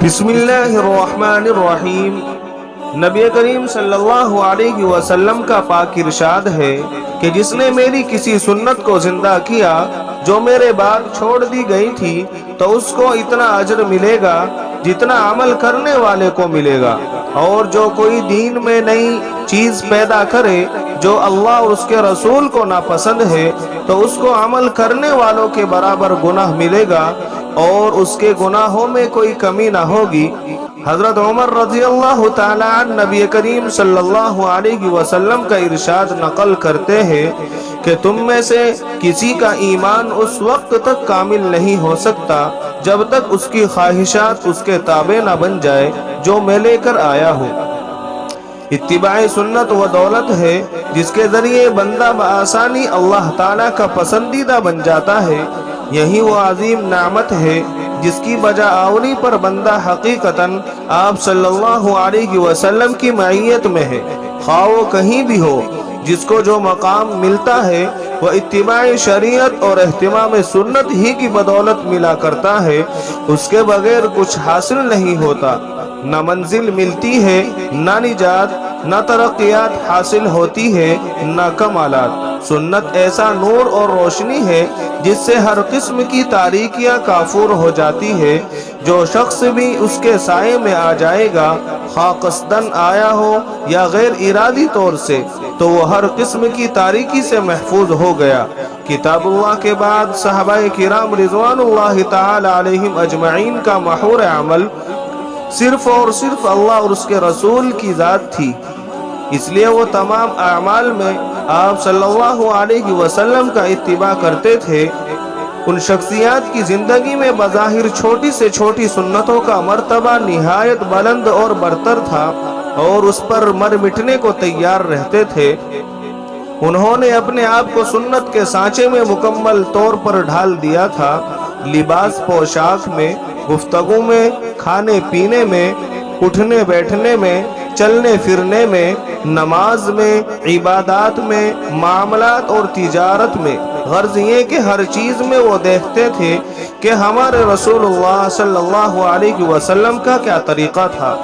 بسم اللہ الرحمن الرحیم۔ نبی کریم صلی اللہ علیہ وسلم کا پاک ارشاد ہے کہ جس نے میری کسی سنت کو زندہ کیا جو میرے بعد چھوڑ دی گئی تھی تو اس کو اتنا اجر ملے گا جتنا عمل کرنے والے کو ملے گا، اور جو کوئی دین میں نئی چیز پیدا کرے جو اللہ اور اس کے رسول کو ناپسند ہے تو اس کو عمل کرنے والوں کے برابر گناہ ملے گا اور اس کے گناہوں میں کوئی کمی نہ ہوگی۔ حضرت عمر رضی اللہ تعالیٰ عنہ نبی کریم صلی اللہ علیہ وسلم کا ارشاد نقل کرتے ہیں کہ تم میں سے کسی کا ایمان اس وقت تک کامل نہیں ہو سکتا جب تک اس کی خواہشات اس کے تابع نہ بن جائے جو میں لے کر آیا ہوں۔ اتباع سنت وہ دولت ہے جس کے ذریعے بندہ بآسانی اللہ تعالیٰ کا پسندیدہ بن جاتا ہے۔ یہی وہ عظیم نعمت ہے جس کی بجا آوری پر بندہ حقیقتاً آپ صلی اللہ علیہ وسلم کی معیت میں ہے، خواہ وہ کہیں بھی ہو۔ جس کو جو مقام ملتا ہے وہ اتباع شریعت اور اہتمام سنت ہی کی بدولت ملا کرتا ہے، اس کے بغیر کچھ حاصل نہیں ہوتا، نہ منزل ملتی ہے، نہ نجات، نہ ترقیات حاصل ہوتی ہے، نہ کمالات۔ سنت ایسا نور اور روشنی ہے جس سے ہر قسم کی تاریکیاں کافور ہو جاتی ہے۔ جو شخص بھی اس کے سائے میں آ جائے گا، خواہ قصدن آیا ہو یا غیر ارادی طور سے، تو وہ ہر قسم کی تاریکی سے محفوظ ہو گیا۔ کتاب اللہ کے بعد صحابہ کرام رضوان اللہ تعالی علیہم اجمعین کا محور عمل صرف اور صرف اللہ اور اس کے رسول کی ذات تھی، اس لیے وہ تمام اعمال میں آپ صلی اللہ علیہ وسلم کا اتباع کرتے تھے۔ ان شخصیات کی زندگی میں بظاہر چھوٹی سے چھوٹی سنتوں کا مرتبہ نہایت بلند اور برتر تھا اور اس پر مر مٹنے کو تیار رہتے تھے۔ انہوں نے اپنے آپ کو سنت کے سانچے میں مکمل طور پر ڈھال دیا تھا، لباس پوشاک میں، گفتگو میں، کھانے پینے میں، اٹھنے بیٹھنے میں، چلنے پھرنے میں، نماز میں، عبادات میں، معاملات اور تجارت میں۔ غرض یہ کہ ہر چیز میں وہ دیکھتے تھے کہ ہمارے رسول اللہ صلی اللہ علیہ وسلم کا کیا طریقہ تھا۔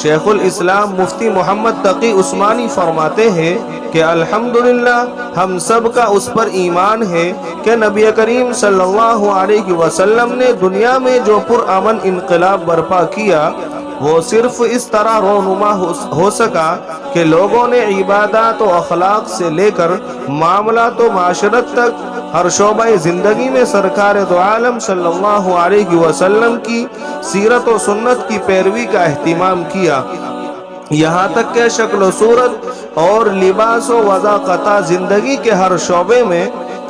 شیخ الاسلام مفتی محمد تقی عثمانی فرماتے ہیں کہ الحمدللہ ہم سب کا اس پر ایمان ہے کہ نبی کریم صلی اللہ علیہ وسلم نے دنیا میں جو پرامن انقلاب برپا کیا وہ صرف اس طرح رونما ہو سکا کہ لوگوں نے عبادات و اخلاق سے لے کر معاملات و معاشرت تک ہر شعبہ زندگی میں سرکار دو عالم صلی اللہ علیہ وسلم کی سیرت و سنت کی پیروی کا اہتمام کیا، یہاں تک کہ شکل و صورت اور لباس و وضاقتہ زندگی کے ہر شعبے میں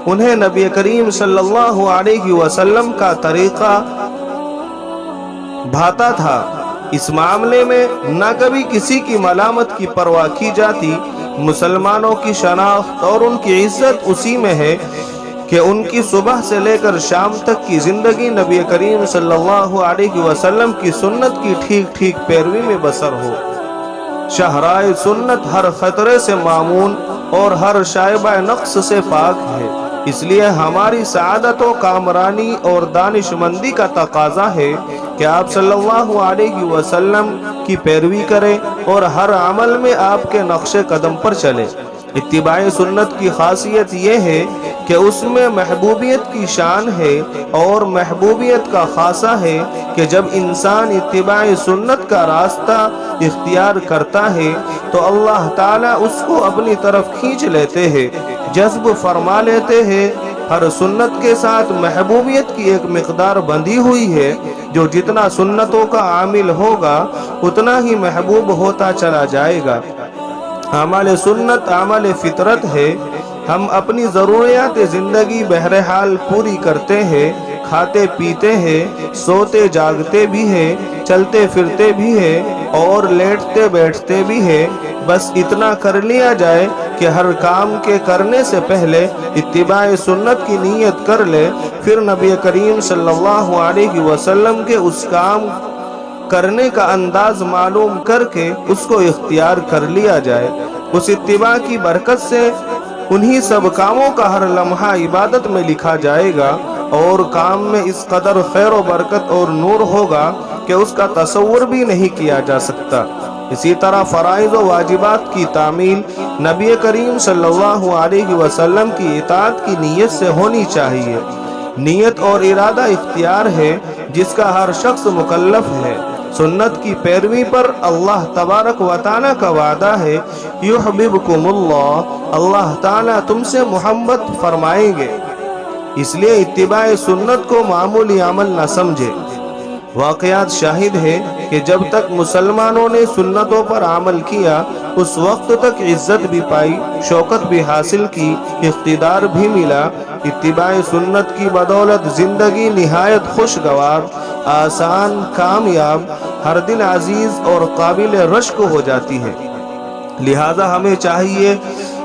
انہیں نبی کریم صلی اللہ علیہ وسلم کا طریقہ بھاتا تھا۔ اس معاملے میں نہ کبھی کسی کی ملامت کی پرواہ کی جاتی۔ مسلمانوں کی شناخت اور ان کی عزت اسی میں ہے کہ ان کی صبح سے لے کر شام تک کی زندگی نبی کریم صلی اللہ علیہ وسلم کی سنت کی ٹھیک ٹھیک پیروی میں بسر ہو۔ شہرائے سنت ہر خطرے سے معمون اور ہر شائبہ نقص سے پاک ہے، اس لیے ہماری سعادت و کامرانی اور دانش مندی کا تقاضا ہے کہ آپ صلی اللہ علیہ وسلم کی پیروی کریں اور ہر عمل میں آپ کے نقش قدم پر چلیں۔ اتباع سنت کی خاصیت یہ ہے کہ اس میں محبوبیت کی شان ہے، اور محبوبیت کا خاصہ ہے کہ جب انسان اتباع سنت کا راستہ اختیار کرتا ہے تو اللہ تعالیٰ اس کو اپنی طرف کھینچ لیتے ہیں، جذب فرما لیتے ہیں۔ ہر سنت کے ساتھ محبوبیت کی ایک مقدار بندھی ہوئی ہے، جو جتنا سنتوں کا عامل ہوگا اتنا ہی محبوب ہوتا چلا جائے گا۔ عمل سنت عمل فطرت ہے۔ ہم اپنی ضروریات زندگی بہرحال پوری کرتے ہیں، کھاتے پیتے ہیں، سوتے جاگتے بھی ہیں، چلتے پھرتے بھی ہیں اور لیٹتے بیٹھتے بھی ہیں۔ بس اتنا کر لیا جائے کہ ہر کام کے کرنے سے پہلے اتباع سنت کی نیت کر لے، پھر نبی کریم صلی اللہ علیہ وسلم کے اس کام کرنے کا انداز معلوم کر کے اس کو اختیار کر لیا جائے۔ اس اتباع کی برکت سے انہی سب کاموں کا ہر لمحہ عبادت میں لکھا جائے گا اور کام میں اس قدر خیر و برکت اور نور ہوگا کہ اس کا تصور بھی نہیں کیا جا سکتا۔ اسی طرح فرائض و واجبات کی تعمیل نبی کریم صلی اللہ علیہ وسلم کی اطاعت کی نیت سے ہونی چاہیے۔ نیت اور ارادہ اختیار ہے جس کا ہر شخص مکلف ہے۔ سنت کی پیروی پر اللہ تبارک و تعالیٰ کا وعدہ ہے، یحببکم اللہ، اللہ تعالیٰ تم سے محبت فرمائیں گے۔ اس لیے اتباع سنت کو معمولی عمل نہ سمجھے۔ واقعات شاہد ہے کہ جب تک مسلمانوں نے سنتوں پر عمل کیا اس وقت تک عزت بھی پائی، شوکت بھی حاصل کی، اقتدار بھی ملا۔ اتباع سنت کی بدولت زندگی نہایت خوشگوار، آسان، کامیاب، ہر دل عزیز اور قابل رشک ہو جاتی ہے۔ لہذا ہمیں چاہیے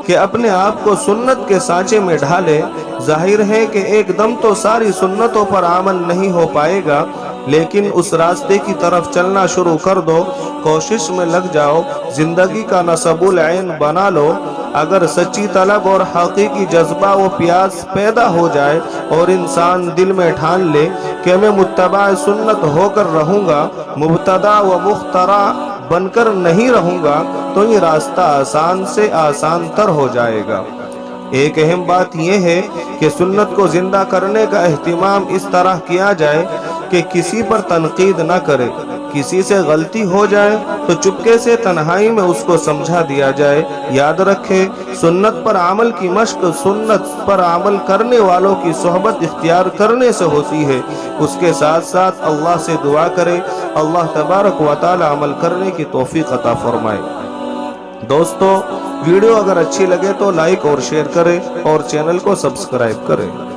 کہ اپنے آپ کو سنت کے سانچے میں ڈھالے۔ ظاہر ہے کہ ایک دم تو ساری سنتوں پر عمل نہیں ہو پائے گا، لیکن اس راستے کی طرف چلنا شروع کر دو، کوشش میں لگ جاؤ، زندگی کا نصب العین بنا لو۔ اگر سچی طلب اور حقیقی جذبہ و پیاس پیدا ہو جائے اور انسان دل میں ٹھان لے کہ میں متبع سنت ہو کر رہوں گا، مبتدع و مخترع بن کر نہیں رہوں گا، تو یہ راستہ آسان سے آسان تر ہو جائے گا۔ ایک اہم بات یہ ہے کہ سنت کو زندہ کرنے کا اہتمام اس طرح کیا جائے کہ کسی پر تنقید نہ کرے۔ کسی سے غلطی ہو جائے تو چپکے سے تنہائی میں اس کو سمجھا دیا جائے۔ یاد رکھے، سنت پر عمل کی مشق سنت پر عمل کرنے والوں کی صحبت اختیار کرنے سے ہوتی ہے۔ اس کے ساتھ ساتھ اللہ سے دعا کرے، اللہ تبارک و تعالی عمل کرنے کی توفیق عطا فرمائے۔ دوستو، ویڈیو اگر اچھی لگے تو لائک اور شیئر کریں اور چینل کو سبسکرائب کریں۔